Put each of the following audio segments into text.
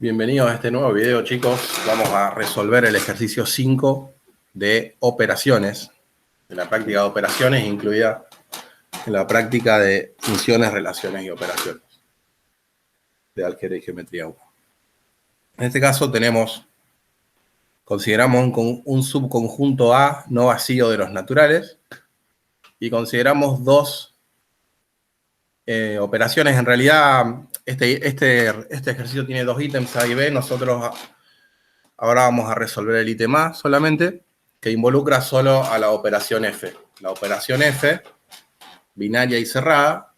Bienvenidos a este nuevo video, chicos. Vamos a resolver el ejercicio 5 de operaciones, de la práctica de operaciones, incluida en la práctica de funciones, relaciones y operaciones de álgebra y geometría 1. En este caso consideramos un subconjunto A no vacío de los naturales y consideramos dos operaciones. En realidad, este ejercicio tiene dos ítems A y B. Nosotros ahora vamos a resolver el ítem A solamente, que involucra solo a la operación F. La operación F, binaria y cerrada,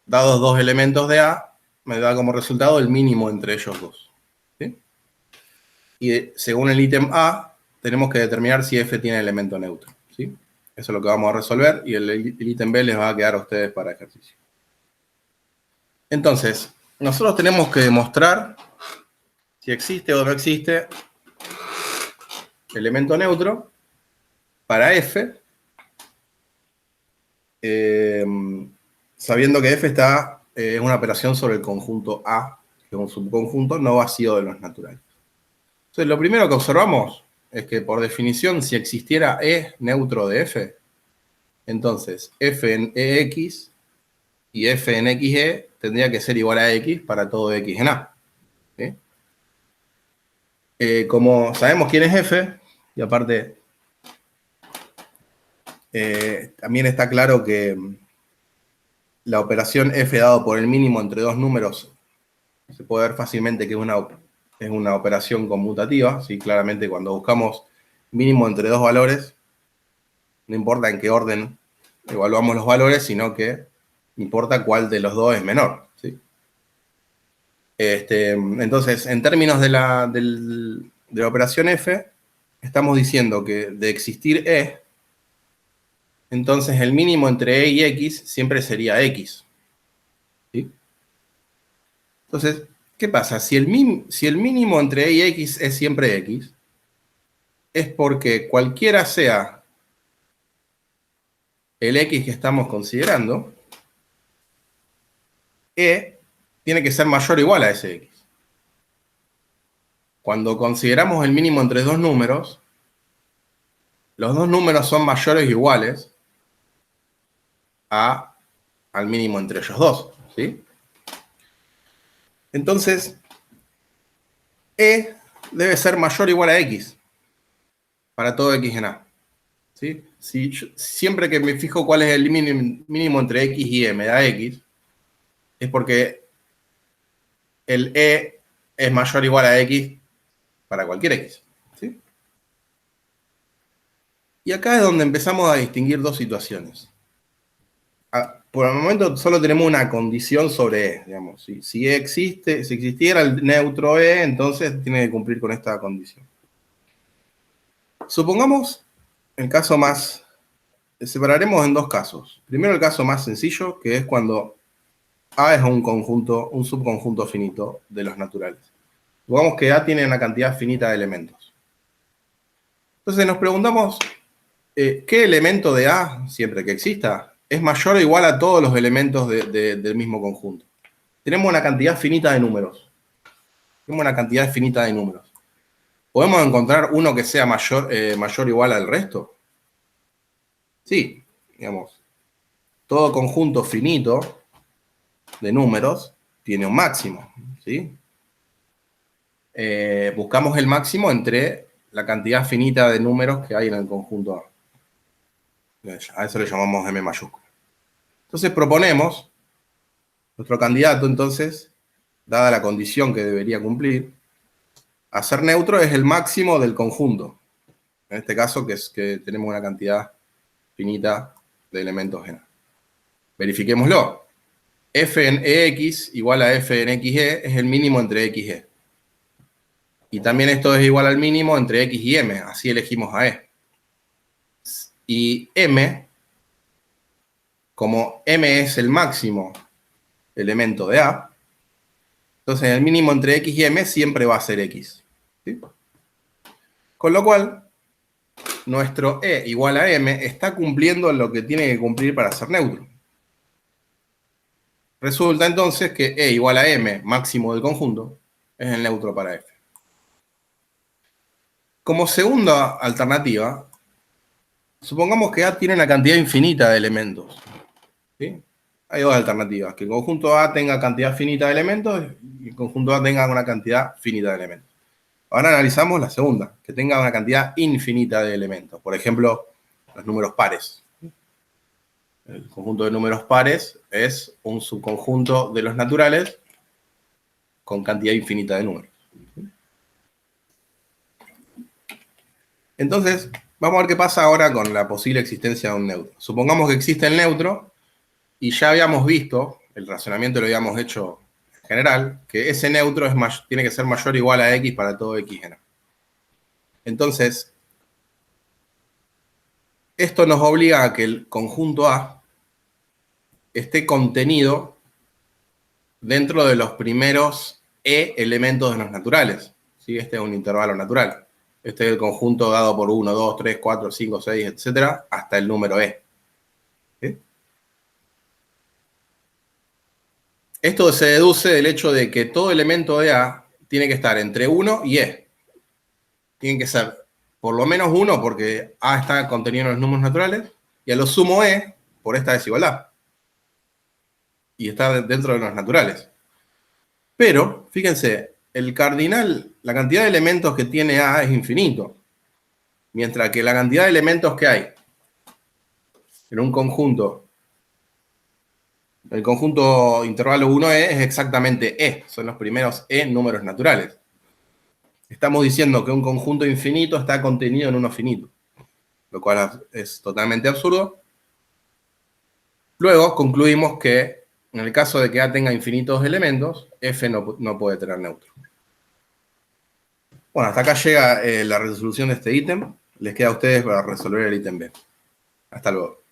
dados dos elementos de A, me da como resultado el mínimo entre ellos dos. ¿Sí? Y según el ítem A, tenemos que determinar si F tiene elemento neutro. ¿Sí? Eso es lo que vamos a resolver y el ítem B les va a quedar a ustedes para ejercicio. Entonces, nosotros tenemos que demostrar si existe o no existe elemento neutro para F, sabiendo que F es una operación sobre el conjunto A, que es un subconjunto no vacío de los naturales. Entonces, lo primero que observamos es que, por definición, si existiera E neutro de F, entonces F en EX y F en XE tendría que ser igual a X para todo X en A. ¿Sí? Como sabemos quién es F, y aparte también está claro que la operación F dado por el mínimo entre dos números se puede ver fácilmente que es una operación conmutativa. ¿Sí? Claramente, cuando buscamos mínimo entre dos valores, no importa en qué orden evaluamos los valores, sino que importa cuál de los dos es menor. ¿Sí? Entonces, en términos de la operación F, estamos diciendo que de existir E, entonces el mínimo entre E y X siempre sería X. ¿Sí? Entonces, ¿qué pasa? Si el mínimo entre E y X es siempre X, es porque cualquiera sea el X que estamos considerando, E tiene que ser mayor o igual a ese X. Cuando consideramos el mínimo entre dos números, los dos números son mayores o iguales al mínimo entre ellos dos. ¿Sí? Entonces, E debe ser mayor o igual a X para todo X en A. ¿Sí? Siempre que me fijo cuál es el mínimo entre X y E me da X, es porque el E es mayor o igual a X para cualquier X. ¿Sí? Y acá es donde empezamos a distinguir dos situaciones. Por el momento solo tenemos una condición sobre E, digamos. Si existiera el neutro E, entonces tiene que cumplir con esta condición. Supongamos el caso más... Separaremos en dos casos. Primero el caso más sencillo, que es cuando A es un subconjunto finito de los naturales. Supongamos que A tiene una cantidad finita de elementos. Entonces nos preguntamos, ¿qué elemento de A, siempre que exista, es mayor o igual a todos los elementos del mismo conjunto? Tenemos una cantidad finita de números. ¿Podemos encontrar uno que sea mayor o igual al resto? Sí, digamos. Todo conjunto finito de números tiene un máximo. ¿Sí? Buscamos el máximo entre la cantidad finita de números que hay en el conjunto A. A eso le llamamos M mayúscula. Entonces proponemos, nuestro candidato entonces, dada la condición que debería cumplir, a ser neutro es el máximo del conjunto. En este caso, que es que tenemos una cantidad finita de elementos en A. Verifiquémoslo. F en EX igual a F en XE es el mínimo entre XE. Y también esto es igual al mínimo entre X y M. Así elegimos a E. Y M, como M es el máximo elemento de A, entonces el mínimo entre X y M siempre va a ser X. ¿Sí? Con lo cual, nuestro E igual a M está cumpliendo lo que tiene que cumplir para ser neutro. Resulta entonces que E igual a M, máximo del conjunto, es el neutro para F. Como segunda alternativa, supongamos que A tiene una cantidad infinita de elementos. ¿Sí? Hay dos alternativas, que el conjunto A tenga cantidad finita de elementos y el conjunto A tenga una cantidad finita de elementos. Ahora analizamos la segunda, que tenga una cantidad infinita de elementos. Por ejemplo, los números pares. El conjunto de números pares es un subconjunto de los naturales con cantidad infinita de números. Entonces, vamos a ver qué pasa ahora con la posible existencia de un neutro. Supongamos que existe el neutro y ya habíamos visto, el razonamiento lo habíamos hecho en general, que ese neutro tiene que ser mayor o igual a x para todo x en A. Entonces, esto nos obliga a que el conjunto A esté contenido dentro de los primeros E elementos de los naturales. ¿Sí? Este es un intervalo natural. Este es el conjunto dado por 1, 2, 3, 4, 5, 6, etcétera, hasta el número E. ¿Sí? Esto se deduce del hecho de que todo elemento de A tiene que estar entre 1 y E. Tienen que ser por lo menos 1 porque A está contenido en los números naturales y a lo sumo E por esta desigualdad. Y está dentro de los naturales. Pero, fíjense, el cardinal, la cantidad de elementos que tiene A es infinito. Mientras que la cantidad de elementos que hay en un conjunto, el conjunto intervalo 1E es exactamente E, son los primeros E números naturales. Estamos diciendo que un conjunto infinito está contenido en uno finito, lo cual es totalmente absurdo. Luego concluimos que en el caso de que A tenga infinitos elementos, F no puede tener neutro. Bueno, hasta acá llega la resolución de este ítem. Les queda a ustedes para resolver el ítem B. Hasta luego.